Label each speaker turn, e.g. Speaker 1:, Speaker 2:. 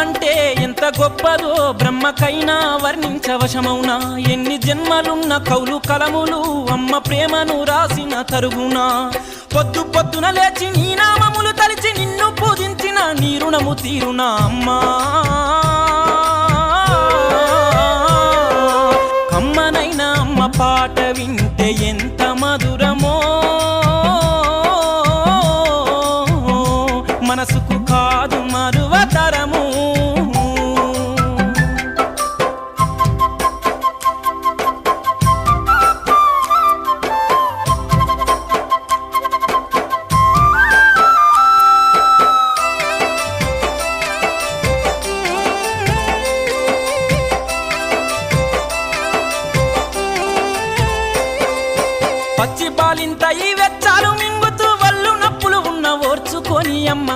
Speaker 1: అమ్మంటే ఎంత గొప్పదో బ్రహ్మకైనా వర్ణించవశమౌనా ఎన్ని జన్మలున్న కౌలు కలములు అమ్మ ప్రేమను రాసిన తరుగునా పొద్దు పొద్దున లేచి నీ నామములు తలిచి నిన్ను పూజించిన నీ రుణము తీరునా అమ్మా అమ్మనైనా అమ్మ పాట వింటే ఎంత మధురమో మనసుకు కాదు మరువతరము పచ్చి పాలింత ఈ వెచ్చాలు మింగుతూ వల్లు నప్పులు ఉన్న ఓర్చుకొని అమ్మ